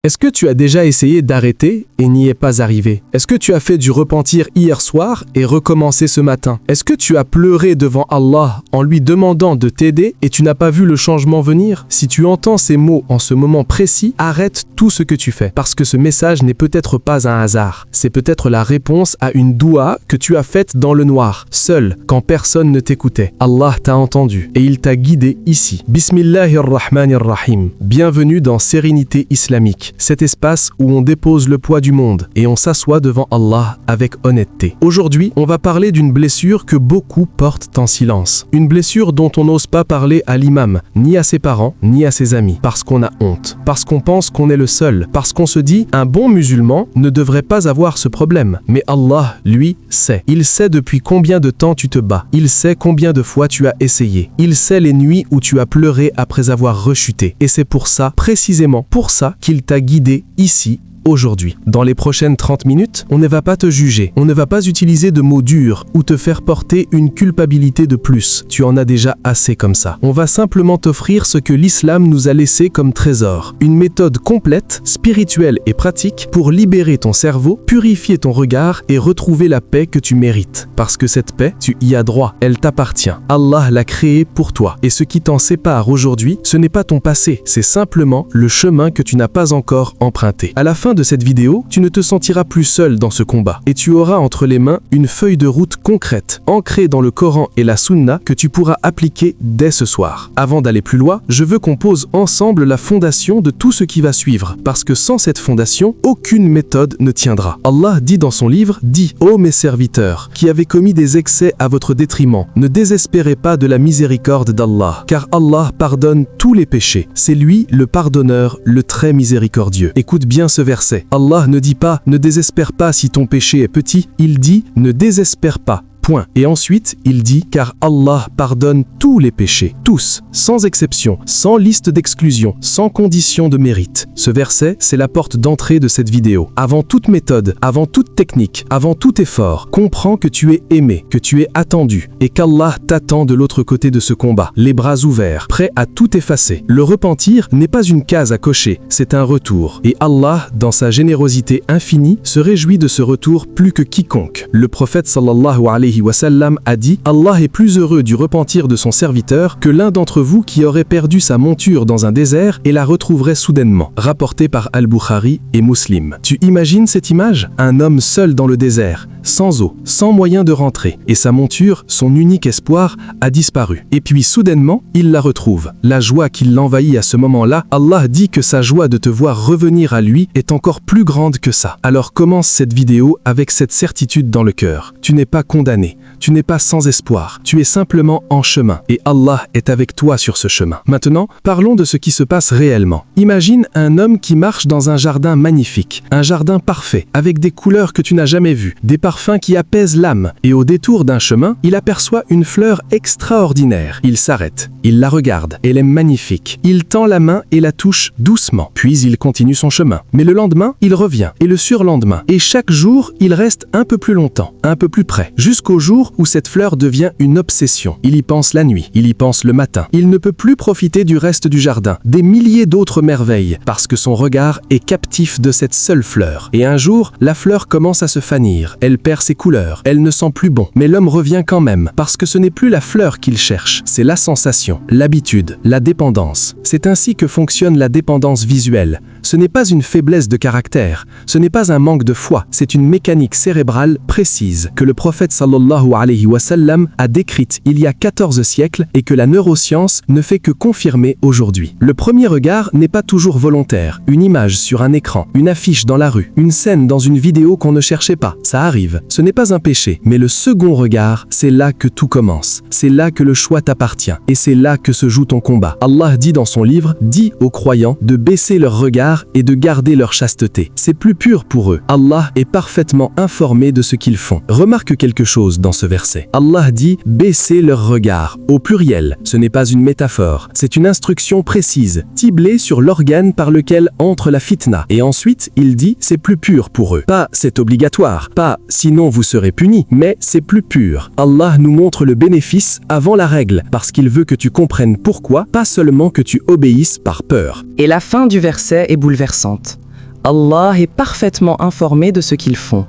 Est-ce que tu as déjà essayé d'arrêter et n'y es pas arrivé? Est-ce que tu as fait du repentir hier soir et recommencé ce matin? Est-ce que tu as pleuré devant Allah en lui demandant de t'aider et tu n'as pas vu le changement venir? Si tu entends ces mots en ce moment précis, arrête tout ce que tu fais. Parce que ce message n'est peut-être pas un hasard. C'est peut-être la réponse à une doua que tu as faite dans le noir, seul, quand personne ne t'écoutait. Allah t'a entendu et il t'a guidé ici. Bismillahirrahmanirrahim. Bienvenue dans Sérénité Islamique. Cet espace où on dépose le poids du monde et on s'assoit devant Allah avec honnêteté. Aujourd'hui, on va parler d'une blessure que beaucoup portent en silence. Une blessure dont on n'ose pas parler à l'imam, ni à ses parents, ni à ses amis, parce qu'on a honte, parce qu'on pense qu'on est le seul, parce qu'on se dit un bon musulman ne devrait pas avoir ce problème. Mais Allah, lui, sait. Il sait depuis combien de temps tu te bats. Il sait combien de fois tu as essayé. Il sait les nuits où tu as pleuré après avoir rechuté. Et c'est pour ça, précisément pour ça, qu'il t'a guidé ici, aujourd'hui. Dans les prochaines 30 minutes, on ne va pas te juger, on ne va pas utiliser de mots durs ou te faire porter une culpabilité de plus. Tu en as déjà assez comme ça. On va simplement t'offrir ce que l'islam nous a laissé comme trésor. Une méthode complète, spirituelle et pratique pour libérer ton cerveau, purifier ton regard et retrouver la paix que tu mérites. Parce que cette paix, tu y as droit, elle t'appartient. Allah l'a créée pour toi. Et ce qui t'en sépare aujourd'hui, ce n'est pas ton passé, c'est simplement le chemin que tu n'as pas encore emprunté. À la fin de cette vidéo, tu ne te sentiras plus seul dans ce combat et tu auras entre les mains une feuille de route concrète, ancrée dans le Coran et la Sunna que tu pourras appliquer dès ce soir. Avant d'aller plus loin, je veux qu'on pose ensemble la fondation de tout ce qui va suivre, parce que sans cette fondation, aucune méthode ne tiendra. Allah dit dans son livre, dit « Ô mes serviteurs, qui avez commis des excès à votre détriment, ne désespérez pas de la miséricorde d'Allah, car Allah pardonne tous les péchés. C'est lui le pardonneur, le très miséricordieux. » Écoute bien ce verset. Allah ne dit pas « Ne désespère pas si ton péché est petit », il dit « Ne désespère pas ». Point. Et ensuite, il dit « Car Allah pardonne tous les péchés, tous, sans exception, sans liste d'exclusion, sans condition de mérite. » Ce verset, c'est la porte d'entrée de cette vidéo. Avant toute méthode, avant toute technique, avant tout effort, comprends que tu es aimé, que tu es attendu et qu'Allah t'attend de l'autre côté de ce combat, les bras ouverts, prêts à tout effacer. Le repentir n'est pas une case à cocher, c'est un retour. Et Allah, dans sa générosité infinie, se réjouit de ce retour plus que quiconque. Le prophète sallallahu alayhi wa sallam a dit « Allah est plus heureux du repentir de son serviteur que l'un d'entre vous qui aurait perdu sa monture dans un désert et la retrouverait soudainement. » Rapporté par Al-Bukhari et Muslim. Tu imagines cette image? Un homme seul dans le désert, sans eau, sans moyen de rentrer, et sa monture, son unique espoir, a disparu. Et puis soudainement, il la retrouve. La joie qui l'envahit à ce moment-là, Allah dit que sa joie de te voir revenir à lui est encore plus grande que ça. Alors commence cette vidéo avec cette certitude dans le cœur. Tu n'es pas condamné, tu n'es pas sans espoir, tu es simplement en chemin, et Allah est avec toi sur ce chemin. Maintenant, parlons de ce qui se passe réellement. Imagine un homme qui marche dans un jardin magnifique, un jardin parfait, avec des couleurs que tu n'as jamais vues, des parfum qui apaise l'âme, et au détour d'un chemin, il aperçoit une fleur extraordinaire. Il s'arrête, il la regarde, elle est magnifique. Il tend la main et la touche doucement, puis il continue son chemin. Mais le lendemain, il revient, et le surlendemain. Et chaque jour, il reste un peu plus longtemps, un peu plus près, jusqu'au jour où cette fleur devient une obsession. Il y pense la nuit, il y pense le matin. Il ne peut plus profiter du reste du jardin, des milliers d'autres merveilles, parce que son regard est captif de cette seule fleur. Et un jour, la fleur commence à se fanir. Elle perd ses couleurs, elle ne sent plus bon. Mais l'homme revient quand même, parce que ce n'est plus la fleur qu'il cherche, c'est la sensation, l'habitude, la dépendance. C'est ainsi que fonctionne la dépendance visuelle. Ce n'est pas une faiblesse de caractère, ce n'est pas un manque de foi, c'est une mécanique cérébrale précise que le prophète sallallahu alayhi wa sallam a décrite il y a 14 siècles et que la neuroscience ne fait que confirmer aujourd'hui. Le premier regard n'est pas toujours volontaire. Une image sur un écran, une affiche dans la rue, une scène dans une vidéo qu'on ne cherchait pas, ça arrive. Ce n'est pas un péché, mais le second regard, c'est là que tout commence. C'est là que le choix t'appartient et c'est là que se joue ton combat. Allah dit dans son livre, dit aux croyants de baisser leur regard et de garder leur chasteté. C'est plus pur pour eux. Allah est parfaitement informé de ce qu'ils font. Remarque quelque chose dans ce verset. Allah dit « baisser leur regard » au pluriel. Ce n'est pas une métaphore. C'est une instruction précise, ciblée sur l'organe par lequel entre la fitna. Et ensuite, il dit « c'est plus pur pour eux ». Pas « c'est obligatoire », pas « sinon vous serez punis », mais c'est plus pur. Allah nous montre le bénéfice avant la règle, parce qu'il veut que tu comprennes pourquoi, pas seulement que tu obéisses par peur. Et la fin du verset est bouleversante. Allah est parfaitement informé de ce qu'ils font.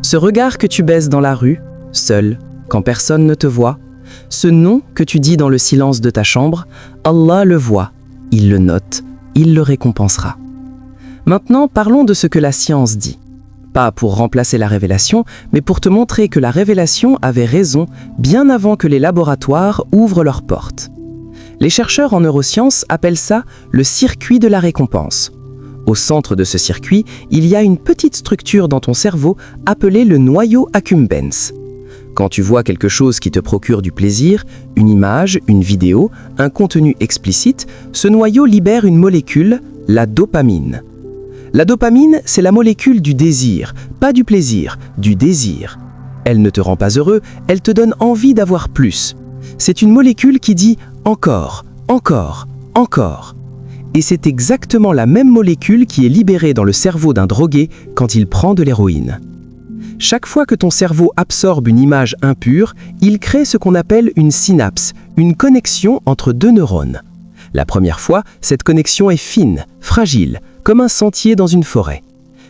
Ce regard que tu baises dans la rue, seul, quand personne ne te voit, ce nom que tu dis dans le silence de ta chambre, Allah le voit, il le note, il le récompensera. Maintenant, parlons de ce que la science dit. Pas pour remplacer la révélation, mais pour te montrer que la révélation avait raison bien avant que les laboratoires ouvrent leurs portes. Les chercheurs en neurosciences appellent ça le circuit de la récompense. Au centre de ce circuit, il y a une petite structure dans ton cerveau appelée le noyau accumbens. Quand tu vois quelque chose qui te procure du plaisir, une image, une vidéo, un contenu explicite, ce noyau libère une molécule, la dopamine. La dopamine, c'est la molécule du désir, pas du plaisir, du désir. Elle ne te rend pas heureux, elle te donne envie d'avoir plus. C'est une molécule qui dit « encore, encore, encore ». Et c'est exactement la même molécule qui est libérée dans le cerveau d'un drogué quand il prend de l'héroïne. Chaque fois que ton cerveau absorbe une image impure, il crée ce qu'on appelle une synapse, une connexion entre deux neurones. La première fois, cette connexion est fine, fragile, comme un sentier dans une forêt.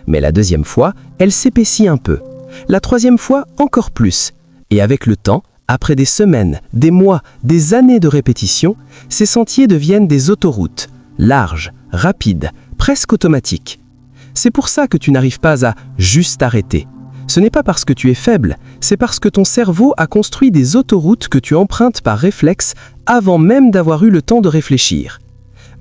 Mais la deuxième fois, elle s'épaissit un peu. La troisième fois, encore plus. Et avec le temps, après des semaines, des mois, des années de répétition, ces sentiers deviennent des autoroutes, larges, rapides, presque automatiques. C'est pour ça que tu n'arrives pas à juste arrêter. Ce n'est pas parce que tu es faible, c'est parce que ton cerveau a construit des autoroutes que tu empruntes par réflexe avant même d'avoir eu le temps de réfléchir.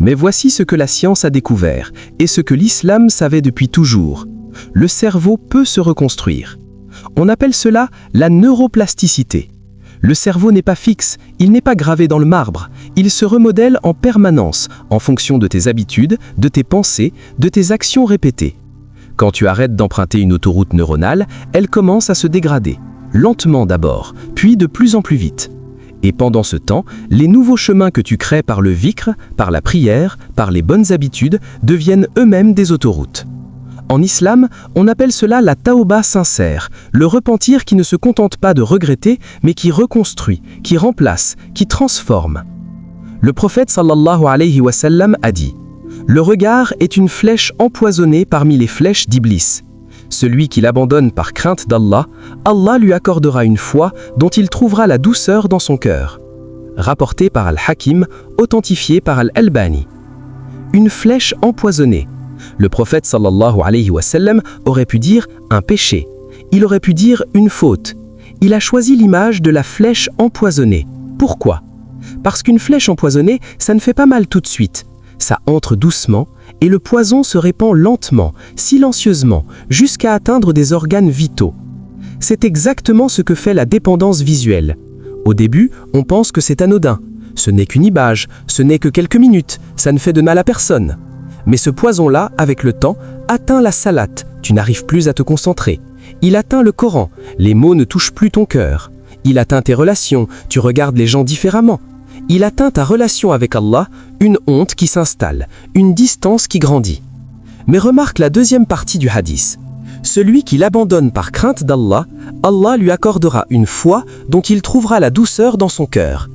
Mais voici ce que la science a découvert et ce que l'islam savait depuis toujours. Le cerveau peut se reconstruire. On appelle cela la neuroplasticité. Le cerveau n'est pas fixe, il n'est pas gravé dans le marbre. Il se remodèle en permanence en fonction de tes habitudes, de tes pensées, de tes actions répétées. Quand tu arrêtes d'emprunter une autoroute neuronale, elle commence à se dégrader, lentement d'abord, puis de plus en plus vite. Et pendant ce temps, les nouveaux chemins que tu crées par le vikr, par la prière, par les bonnes habitudes, deviennent eux-mêmes des autoroutes. En islam, on appelle cela la taouba sincère, le repentir qui ne se contente pas de regretter, mais qui reconstruit, qui remplace, qui transforme. Le prophète sallallahu alayhi wa sallam a dit: le regard est une flèche empoisonnée parmi les flèches d'Iblis. Celui qui l'abandonne par crainte d'Allah, Allah lui accordera une foi dont il trouvera la douceur dans son cœur. Rapporté par Al-Hakim, authentifié par Al-Albani. Une flèche empoisonnée. Le prophète sallallahu alayhi wa sallam aurait pu dire un péché. Il aurait pu dire une faute. Il a choisi l'image de la flèche empoisonnée. Pourquoi? Parce qu'une flèche empoisonnée, ça ne fait pas mal tout de suite. Ça entre doucement et le poison se répand lentement, silencieusement, jusqu'à atteindre des organes vitaux. C'est exactement ce que fait la dépendance visuelle. Au début, on pense que c'est anodin. Ce n'est qu'une image, ce n'est que quelques minutes, ça ne fait de mal à personne. Mais ce poison-là, avec le temps, atteint la salate, tu n'arrives plus à te concentrer. Il atteint le Coran, les mots ne touchent plus ton cœur. Il atteint tes relations, tu regardes les gens différemment. Il atteint ta relation avec Allah, une honte qui s'installe, une distance qui grandit. Mais remarque la deuxième partie du hadith. Celui qui l'abandonne par crainte d'Allah, Allah lui accordera une foi dont il trouvera la douceur dans son cœur.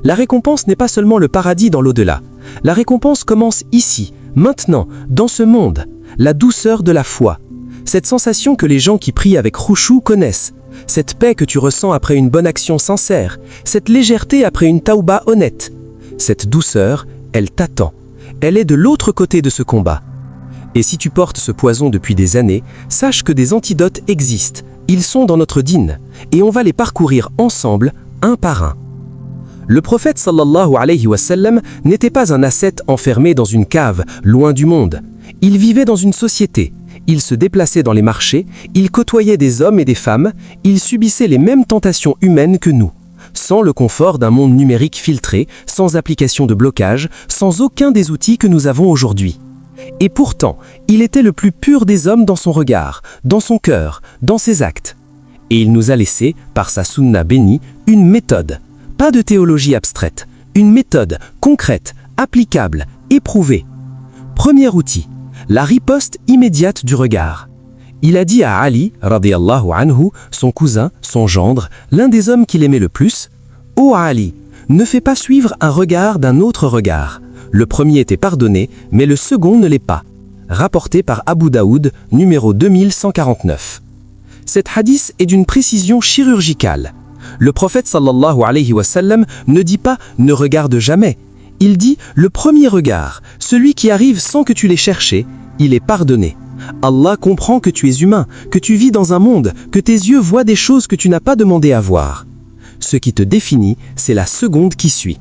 La récompense n'est pas seulement le paradis dans l'au-delà. La récompense commence ici, maintenant, dans ce monde. La douceur de la foi. Cette sensation que les gens qui prient avec khushu connaissent. Cette paix que tu ressens après une bonne action sincère, cette légèreté après une taouba honnête. Cette douceur, elle t'attend. Elle est de l'autre côté de ce combat. Et si tu portes ce poison depuis des années, sache que des antidotes existent. Ils sont dans notre dîn, et on va les parcourir ensemble, un par un. Le prophète sallallahu alayhi wa sallam n'était pas un ascète enfermé dans une cave, loin du monde. Il vivait dans une société. Il se déplaçait dans les marchés, il côtoyait des hommes et des femmes, il subissait les mêmes tentations humaines que nous, sans le confort d'un monde numérique filtré, sans application de blocage, sans aucun des outils que nous avons aujourd'hui. Et pourtant, il était le plus pur des hommes dans son regard, dans son cœur, dans ses actes. Et il nous a laissé, par sa sunna bénie, une méthode. Pas de théologie abstraite, une méthode concrète, applicable, éprouvée. Premier outil. La riposte immédiate du regard. Il a dit à Ali, radiyallahu anhu, son cousin, son gendre, l'un des hommes qu'il aimait le plus, « Ô Ali, ne fais pas suivre un regard d'un autre regard. Le premier était pardonné, mais le second ne l'est pas. » rapporté par Abu Daoud, numéro 2149. Cette hadith est d'une précision chirurgicale. Le prophète sallallahu alayhi wa sallam ne dit pas « ne regarde jamais ». Il dit « le premier regard, celui qui arrive sans que tu l'aies cherché, il est pardonné ». Allah comprend que tu es humain, que tu vis dans un monde, que tes yeux voient des choses que tu n'as pas demandé à voir. Ce qui te définit, c'est la seconde qui suit.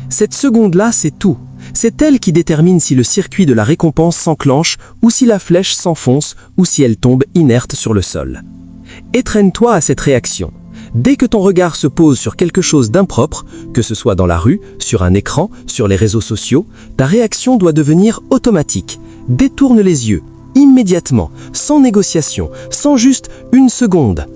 Cette seconde-là, c'est tout. C'est elle qui détermine si le circuit de la récompense s'enclenche ou si la flèche s'enfonce ou si elle tombe inerte sur le sol. Étraîne-toi à cette réaction. Dès que ton regard se pose sur quelque chose d'impropre, que ce soit dans la rue, sur un écran, sur les réseaux sociaux, ta réaction doit devenir automatique. Détourne les yeux, immédiatement, sans négociation, sans juste une seconde.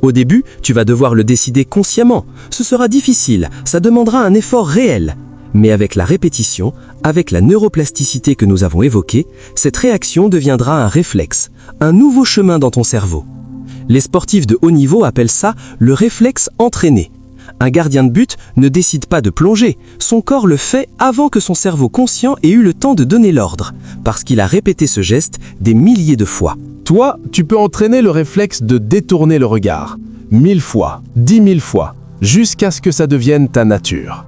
Au début, tu vas devoir le décider consciemment. Ce sera difficile, ça demandera un effort réel. Mais avec la répétition, avec la neuroplasticité que nous avons évoquée, cette réaction deviendra un réflexe, un nouveau chemin dans ton cerveau. Les sportifs de haut niveau appellent ça le réflexe entraîné. Un gardien de but ne décide pas de plonger, son corps le fait avant que son cerveau conscient ait eu le temps de donner l'ordre, parce qu'il a répété ce geste des milliers de fois. Toi, tu peux entraîner le réflexe de détourner le regard, 1000 fois, 10 000 fois, jusqu'à ce que ça devienne ta nature.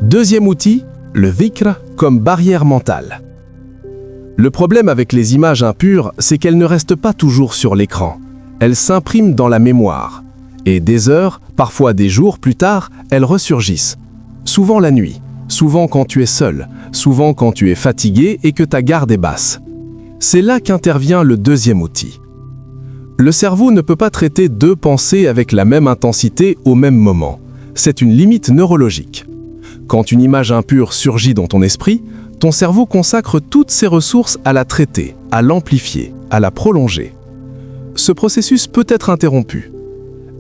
Deuxième outil, le dhikr comme barrière mentale. Le problème avec les images impures, c'est qu'elles ne restent pas toujours sur l'écran. Elles s'impriment dans la mémoire. Et des heures, parfois des jours plus tard, elles ressurgissent. Souvent la nuit, souvent quand tu es seul, souvent quand tu es fatigué et que ta garde est basse. C'est là qu'intervient le deuxième outil. Le cerveau ne peut pas traiter deux pensées avec la même intensité au même moment. C'est une limite neurologique. Quand une image impure surgit dans ton esprit, ton cerveau consacre toutes ses ressources à la traiter, à l'amplifier, à la prolonger. Ce processus peut être interrompu.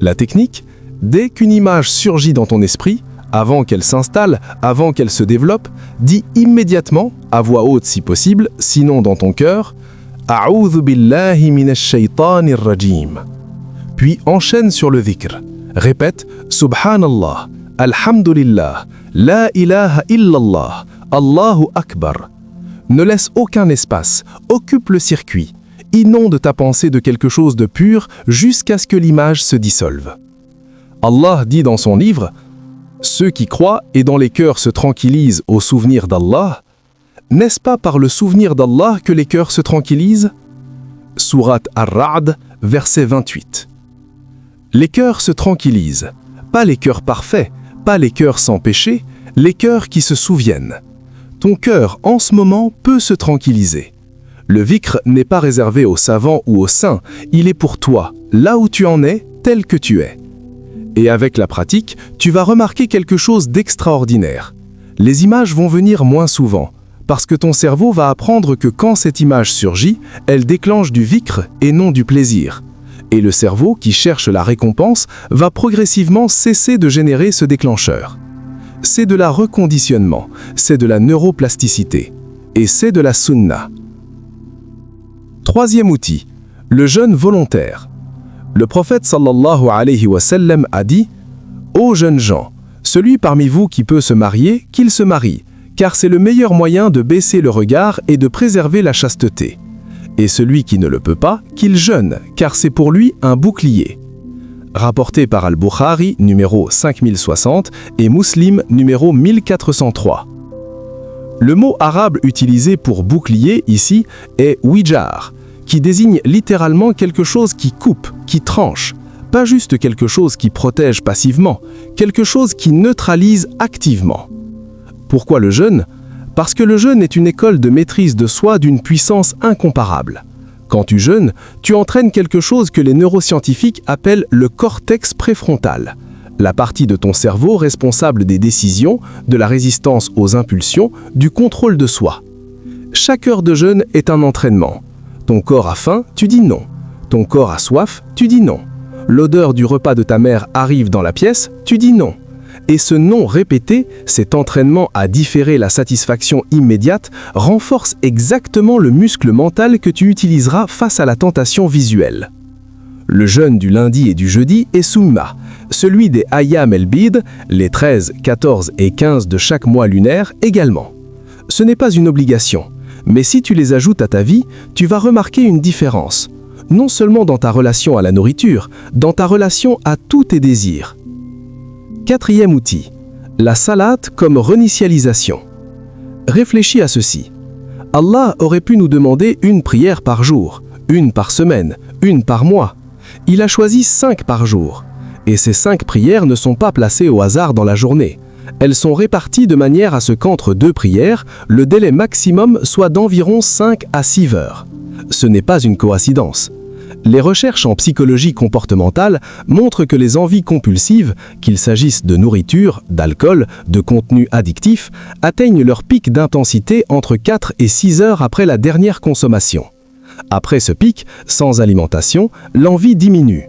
La technique, dès qu'une image surgit dans ton esprit, avant qu'elle s'installe, avant qu'elle se développe, dis immédiatement, à voix haute si possible, sinon dans ton cœur, « A'udhu billahi minash shaytanir rajim ». Puis enchaîne sur le dhikr. Répète « Subhanallah, Alhamdulillah, La ilaha illallah, Allahu Akbar ». Ne laisse aucun espace, occupe le circuit, inonde ta pensée de quelque chose de pur jusqu'à ce que l'image se dissolve. Allah dit dans son livre « Ceux qui croient et dont les cœurs se tranquillisent au souvenir d'Allah, n'est-ce pas par le souvenir d'Allah que les cœurs se tranquillisent » Sourate Ar-Ra'd, verset 28. Les cœurs se tranquillisent, pas les cœurs parfaits, pas les cœurs sans péché, les cœurs qui se souviennent. Ton cœur, en ce moment, peut se tranquilliser. Le dhikr n'est pas réservé aux savants ou aux saints, il est pour toi, là où tu en es, tel que tu es. Et avec la pratique, tu vas remarquer quelque chose d'extraordinaire. Les images vont venir moins souvent, parce que ton cerveau va apprendre que quand cette image surgit, elle déclenche du dhikr et non du plaisir. Et le cerveau, qui cherche la récompense, va progressivement cesser de générer ce déclencheur. C'est de la reconditionnement, c'est de la neuroplasticité, et c'est de la sunna. Troisième outil, le jeûne volontaire. Le prophète sallallahu alayhi wa sallam a dit « Ô jeunes gens, celui parmi vous qui peut se marier, qu'il se marie, car c'est le meilleur moyen de baisser le regard et de préserver la chasteté. Et celui qui ne le peut pas, qu'il jeûne, car c'est pour lui un bouclier. » Rapporté par Al-Bukhari, numéro 5060, et Muslim, numéro 1403. Le mot arabe utilisé pour bouclier ici est « wijar », qui désigne littéralement quelque chose qui coupe, qui tranche, pas juste quelque chose qui protège passivement, quelque chose qui neutralise activement. Pourquoi le jeûne ? Parce que le jeûne est une école de maîtrise de soi d'une puissance incomparable. Quand tu jeûnes, tu entraînes quelque chose que les neuroscientifiques appellent le cortex préfrontal, la partie de ton cerveau responsable des décisions, de la résistance aux impulsions, du contrôle de soi. Chaque heure de jeûne est un entraînement. Ton corps a faim, tu dis non. Ton corps a soif, tu dis non. L'odeur du repas de ta mère arrive dans la pièce, tu dis non. Et ce non répété, cet entraînement à différer la satisfaction immédiate, renforce exactement le muscle mental que tu utiliseras face à la tentation visuelle. Le jeûne du lundi et du jeudi est summa, celui des Ayyam el-Bid, les 13, 14 et 15 de chaque mois lunaire également. Ce n'est pas une obligation, Mais si tu les ajoutes à ta vie, tu vas remarquer une différence. Non seulement dans ta relation à la nourriture, dans ta relation à tous tes désirs. Quatrième outil, la salate comme réinitialisation. Réfléchis à ceci. Allah aurait pu nous demander une prière par jour, une par semaine, une par mois. Il a choisi 5 par jour. Et ces 5 prières ne sont pas placées au hasard dans la journée. Elles sont réparties de manière à ce qu'entre 2 prières, le délai maximum soit d'environ 5 à 6 heures. Ce n'est pas une coïncidence. Les recherches en psychologie comportementale montrent que les envies compulsives, qu'il s'agisse de nourriture, d'alcool, de contenus addictifs, atteignent leur pic d'intensité entre 4 et 6 heures après la dernière consommation. Après ce pic, sans alimentation, l'envie diminue.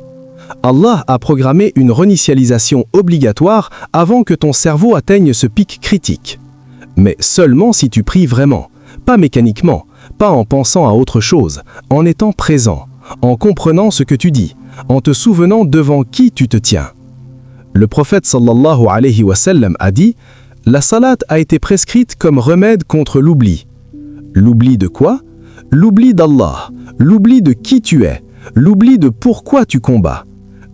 Allah a programmé une réinitialisation obligatoire avant que ton cerveau atteigne ce pic critique. Mais seulement si tu pries vraiment, pas mécaniquement, pas en pensant à autre chose, en étant présent, en comprenant ce que tu dis, en te souvenant devant qui tu te tiens. Le prophète sallallahu alayhi wa sallam a dit « La salate a été prescrite comme remède contre l'oubli. » L'oubli de quoi? L'oubli d'Allah, l'oubli de qui tu es, l'oubli de pourquoi tu combats.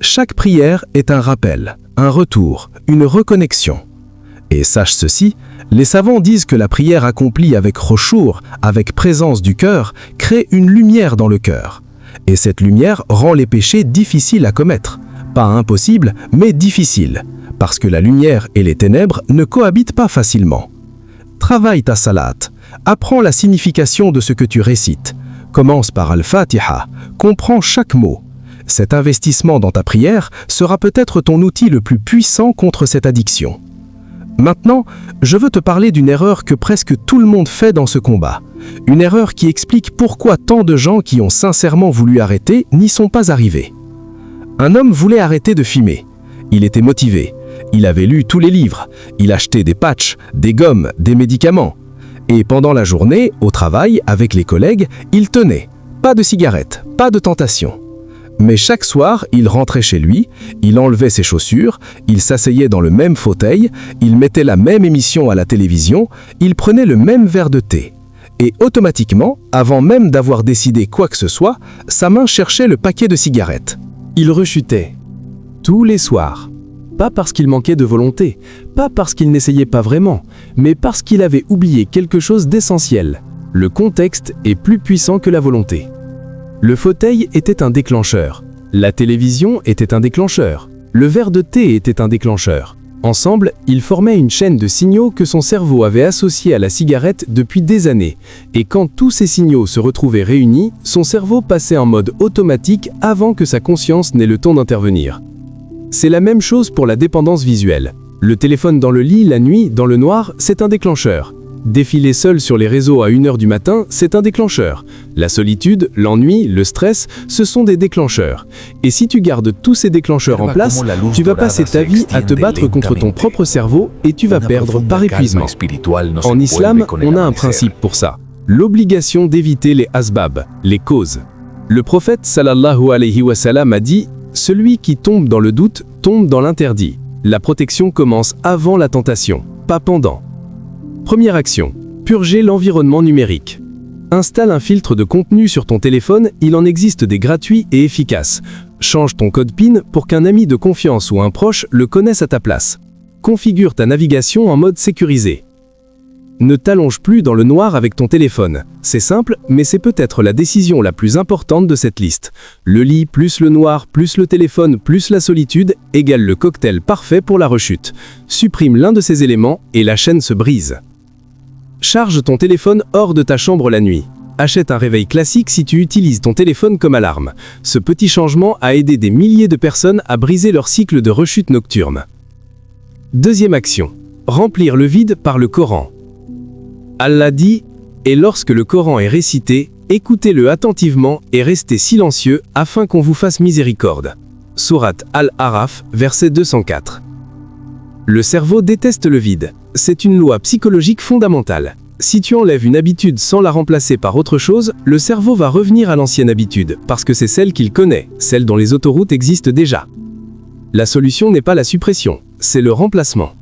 Chaque prière est un rappel, un retour, une reconnexion. Et sache ceci, les savants disent que la prière accomplie avec khushu', avec présence du cœur, crée une lumière dans le cœur. Et cette lumière rend les péchés difficiles à commettre. Pas impossible, mais difficiles. Parce que la lumière et les ténèbres ne cohabitent pas facilement. Travaille ta salate. Apprends la signification de ce que tu récites. Commence par Al-Fatiha. Comprends chaque mot. Cet investissement dans ta prière sera peut-être ton outil le plus puissant contre cette addiction. Maintenant, je veux te parler d'une erreur que presque tout le monde fait dans ce combat. Une erreur qui explique pourquoi tant de gens qui ont sincèrement voulu arrêter n'y sont pas arrivés. Un homme voulait arrêter de fumer. Il était motivé. Il avait lu tous les livres. Il achetait des patchs, des gommes, des médicaments. Et pendant la journée, au travail, avec les collègues, il tenait. Pas de cigarette, pas de tentation. Mais chaque soir, il rentrait chez lui, il enlevait ses chaussures, il s'asseyait dans le même fauteuil, il mettait la même émission à la télévision, il prenait le même verre de thé. Et automatiquement, avant même d'avoir décidé quoi que ce soit, sa main cherchait le paquet de cigarettes. Il rechutait. Tous les soirs. Pas parce qu'il manquait de volonté, pas parce qu'il n'essayait pas vraiment, mais parce qu'il avait oublié quelque chose d'essentiel. Le contexte est plus puissant que la volonté. Le fauteuil était un déclencheur. La télévision était un déclencheur. Le verre de thé était un déclencheur. Ensemble, ils formaient une chaîne de signaux que son cerveau avait associés à la cigarette depuis des années. Et quand tous ces signaux se retrouvaient réunis, son cerveau passait en mode automatique avant que sa conscience n'ait le temps d'intervenir. C'est la même chose pour la dépendance visuelle. Le téléphone dans le lit, la nuit, dans le noir, c'est un déclencheur. Défiler seul sur les réseaux à 1h du matin, c'est un déclencheur. La solitude, l'ennui, le stress, ce sont des déclencheurs. Et si tu gardes tous ces déclencheurs en place, tu vas passer ta vie à te battre contre ton propre cerveau et tu vas perdre par épuisement. En islam, on a un principe pour ça. L'obligation d'éviter les asbab, les causes. Le prophète sallallahu alayhi wa sallam a dit « Celui qui tombe dans le doute tombe dans l'interdit. La protection commence avant la tentation, pas pendant. » Première action, purger l'environnement numérique. Installe un filtre de contenu sur ton téléphone, il en existe des gratuits et efficaces. Change ton code PIN pour qu'un ami de confiance ou un proche le connaisse à ta place. Configure ta navigation en mode sécurisé. Ne t'allonge plus dans le noir avec ton téléphone. C'est simple, mais c'est peut-être la décision la plus importante de cette liste. Le lit plus le noir plus le téléphone plus la solitude égale le cocktail parfait pour la rechute. Supprime l'un de ces éléments et la chaîne se brise. Charge ton téléphone hors de ta chambre la nuit. Achète un réveil classique si tu utilises ton téléphone comme alarme. Ce petit changement a aidé des milliers de personnes à briser leur cycle de rechute nocturne. Deuxième action, remplir le vide par le Coran. Allah dit « Et lorsque le Coran est récité, écoutez-le attentivement et restez silencieux afin qu'on vous fasse miséricorde. » Sourate Al-Araf, verset 204. Le cerveau déteste le vide. C'est une loi psychologique fondamentale. Si tu enlèves une habitude sans la remplacer par autre chose, le cerveau va revenir à l'ancienne habitude, parce que c'est celle qu'il connaît, celle dont les autoroutes existent déjà. La solution n'est pas la suppression, c'est le remplacement.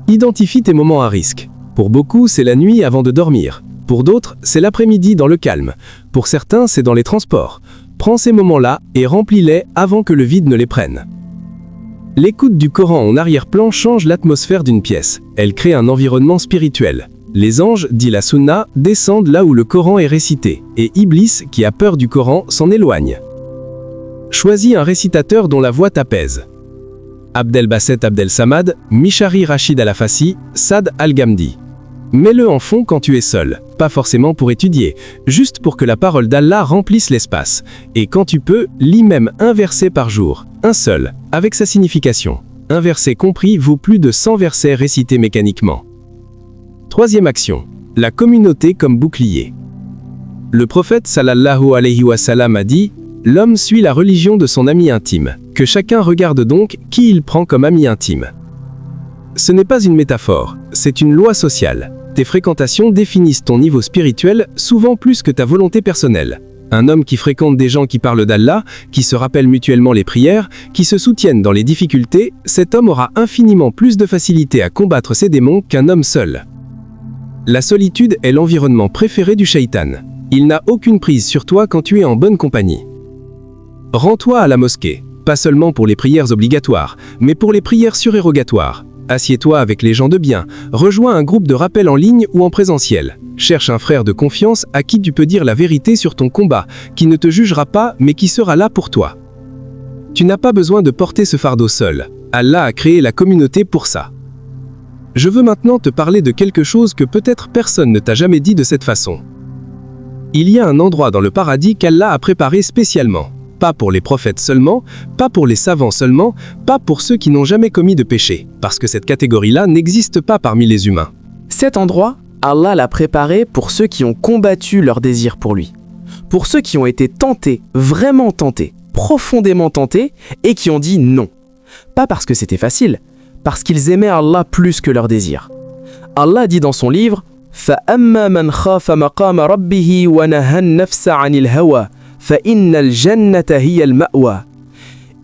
Identifie tes moments à risque. Pour beaucoup, c'est la nuit avant de dormir. Pour d'autres, c'est l'après-midi dans le calme. Pour certains, c'est dans les transports. Prends ces moments-là et remplis-les avant que le vide ne les prenne. L'écoute du Coran en arrière-plan change l'atmosphère d'une pièce. Elle crée un environnement spirituel. Les anges, dit la Sunna, descendent là où le Coran est récité, et Iblis, qui a peur du Coran, s'en éloigne. Choisis un récitateur dont la voix t'apaise. Abdelbasset Abdel-Samad, Mishari Rachid Al-Afassi, Saad Al-Gamdi. Mets-le en fond quand tu es seul, pas forcément pour étudier, juste pour que la parole d'Allah remplisse l'espace. Et quand tu peux, lis même un verset par jour, un seul, avec sa signification. Un verset compris vaut plus de 100 versets récités mécaniquement. Troisième action, la communauté comme bouclier. Le prophète sallallahu alayhi wa sallam a dit « L'homme suit la religion de son ami intime, que chacun regarde donc qui il prend comme ami intime. » Ce n'est pas une métaphore, c'est une loi sociale. Tes fréquentations définissent ton niveau spirituel souvent plus que ta volonté personnelle. Un homme qui fréquente des gens qui parlent d'Allah, qui se rappellent mutuellement les prières, qui se soutiennent dans les difficultés, cet homme aura infiniment plus de facilité à combattre ses démons qu'un homme seul. La solitude est l'environnement préféré du shaitan. Il n'a aucune prise sur toi quand tu es en bonne compagnie. Rends-toi à la mosquée, pas seulement pour les prières obligatoires, mais pour les prières surérogatoires. Assieds-toi avec les gens de bien, rejoins un groupe de rappel en ligne ou en présentiel. Cherche un frère de confiance à qui tu peux dire la vérité sur ton combat, qui ne te jugera pas mais qui sera là pour toi. Tu n'as pas besoin de porter ce fardeau seul. Allah a créé la communauté pour ça. Je veux maintenant te parler de quelque chose que peut-être personne ne t'a jamais dit de cette façon. Il y a un endroit dans le paradis qu'Allah a préparé spécialement. Pas pour les prophètes seulement, pas pour les savants seulement, pas pour ceux qui n'ont jamais commis de péché, parce que cette catégorie-là n'existe pas parmi les humains. Cet endroit, Allah l'a préparé pour ceux qui ont combattu leur désir pour lui. Pour ceux qui ont été tentés, vraiment tentés, profondément tentés, et qui ont dit non. Pas parce que c'était facile, parce qu'ils aimaient Allah plus que leur désir. Allah dit dans son livre « فَأَمَّا مَنْ خَافَ مَقَامَ رَبِّهِ وَنَهَى النَّفْسَ عَنِ الْهَوَى فَإِنَّ الْجَنَّةَ هِيَ الْمَأْوَى »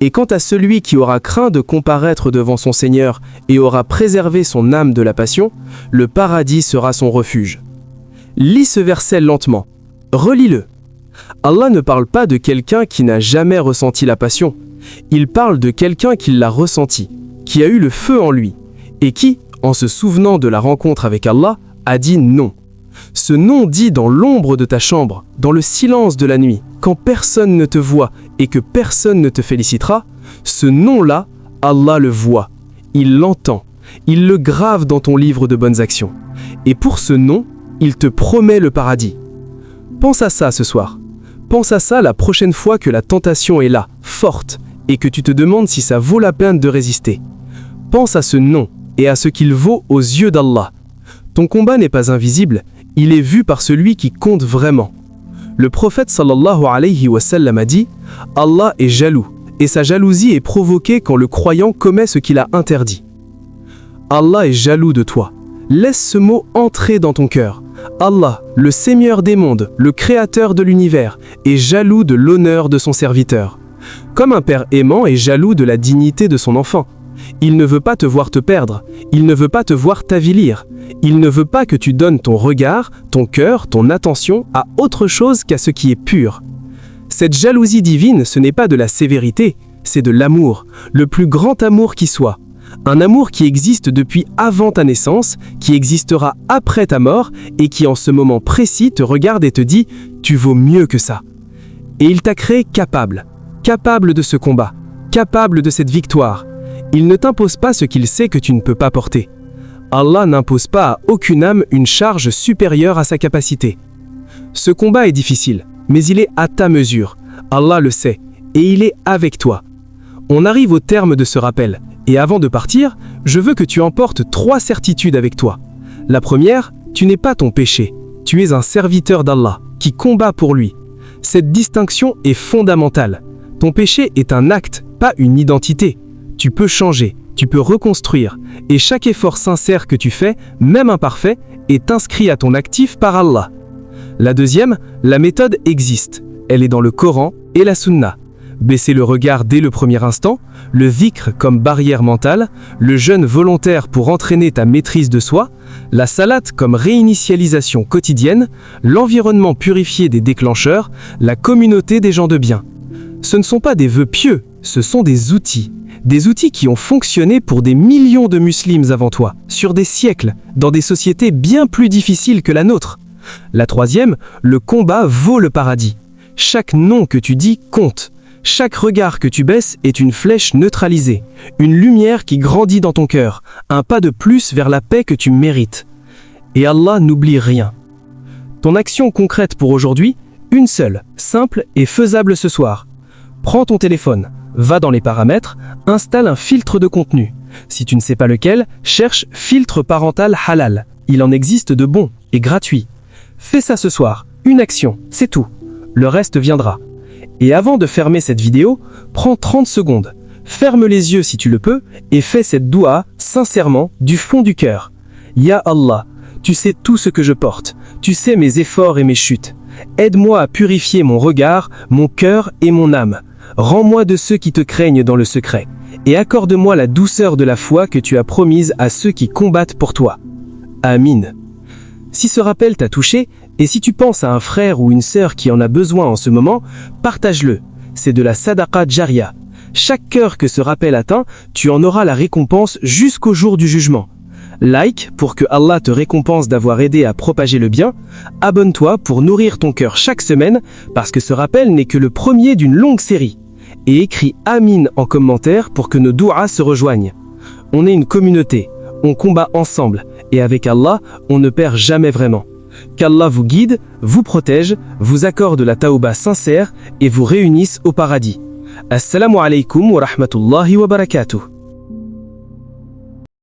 Et quant à celui qui aura craint de comparaître devant son Seigneur et aura préservé son âme de la passion, le paradis sera son refuge. Lis ce verset lentement. Relis-le. Allah ne parle pas de quelqu'un qui n'a jamais ressenti la passion. Il parle de quelqu'un qui l'a ressenti, qui a eu le feu en lui, et qui, en se souvenant de la rencontre avec Allah, a dit non. Ce non dit dans l'ombre de ta chambre, dans le silence de la nuit, quand personne ne te voit et que personne ne te félicitera, ce non-là, Allah le voit, il l'entend, il le grave dans ton livre de bonnes actions. Et pour ce non, il te promet le paradis. Pense à ça ce soir. Pense à ça la prochaine fois que la tentation est là, forte, et que tu te demandes si ça vaut la peine de résister. Pense à ce non et à ce qu'il vaut aux yeux d'Allah. Ton combat n'est pas invisible, il est vu par celui qui compte vraiment. Le prophète sallallahu alayhi wa sallam a dit « Allah est jaloux, et sa jalousie est provoquée quand le croyant commet ce qu'il a interdit. » Allah est jaloux de toi. Laisse ce mot entrer dans ton cœur. Allah, le Seigneur des mondes, le Créateur de l'univers, est jaloux de l'honneur de son serviteur. Comme un père aimant est jaloux de la dignité de son enfant. Il ne veut pas te voir te perdre, il ne veut pas te voir t'avilir, il ne veut pas que tu donnes ton regard, ton cœur, ton attention à autre chose qu'à ce qui est pur. Cette jalousie divine, ce n'est pas de la sévérité, c'est de l'amour, le plus grand amour qui soit. Un amour qui existe depuis avant ta naissance, qui existera après ta mort et qui en ce moment précis te regarde et te dit « tu vaux mieux que ça ». Et il t'a créé capable de ce combat, capable de cette victoire. Il ne t'impose pas ce qu'il sait que tu ne peux pas porter. Allah n'impose pas à aucune âme une charge supérieure à sa capacité. Ce combat est difficile, mais il est à ta mesure. Allah le sait, et il est avec toi. On arrive au terme de ce rappel, et avant de partir, je veux que tu emportes 3 certitudes avec toi. La première, tu n'es pas ton péché, tu es un serviteur d'Allah, qui combat pour lui. Cette distinction est fondamentale. Ton péché est un acte, pas une identité. Tu peux changer, tu peux reconstruire, et chaque effort sincère que tu fais, même imparfait, est inscrit à ton actif par Allah. La deuxième, la méthode existe. Elle est dans le Coran et la Sunna. baisser le regard dès le premier instant, le dhikr comme barrière mentale, le jeûne volontaire pour entraîner ta maîtrise de soi, la salate comme réinitialisation quotidienne, l'environnement purifié des déclencheurs, la communauté des gens de bien. Ce ne sont pas des vœux pieux, ce sont des outils qui ont fonctionné pour des millions de musulmans avant toi, sur des siècles, dans des sociétés bien plus difficiles que la nôtre. La troisième, le combat vaut le paradis. Chaque nom que tu dis compte. Chaque regard que tu baisses est une flèche neutralisée, une lumière qui grandit dans ton cœur, un pas de plus vers la paix que tu mérites. Et Allah n'oublie rien. Ton action concrète pour aujourd'hui, une seule, simple et faisable ce soir. Prends ton téléphone, va dans les paramètres, installe un filtre de contenu. Si tu ne sais pas lequel, cherche filtre parental halal. Il en existe de bons et gratuits. Fais ça ce soir, une action, c'est tout. Le reste viendra. Et avant de fermer cette vidéo, prends 30 secondes. Ferme les yeux si tu le peux et fais cette doua sincèrement du fond du cœur. Ya Allah, tu sais tout ce que je porte. Tu sais mes efforts et mes chutes. Aide-moi à purifier mon regard, mon cœur et mon âme. Rends-moi de ceux qui te craignent dans le secret. Et accorde-moi la douceur de la foi que tu as promise à ceux qui combattent pour toi. Amin. Si ce rappel t'a touché, et si tu penses à un frère ou une sœur qui en a besoin en ce moment, partage-le. C'est de la sadaqa jaria. Chaque cœur que ce rappel atteint, tu en auras la récompense jusqu'au jour du jugement. Like pour que Allah te récompense d'avoir aidé à propager le bien. Abonne-toi pour nourrir ton cœur chaque semaine, parce que ce rappel n'est que le premier d'une longue série. Et écris Amin en commentaire pour que nos douas se rejoignent. On est une communauté, on combat ensemble, et avec Allah, on ne perd jamais vraiment. Qu'Allah vous guide, vous protège, vous accorde la taouba sincère et vous réunisse au paradis. Assalamu alaikum wa rahmatullahi wa barakatuh.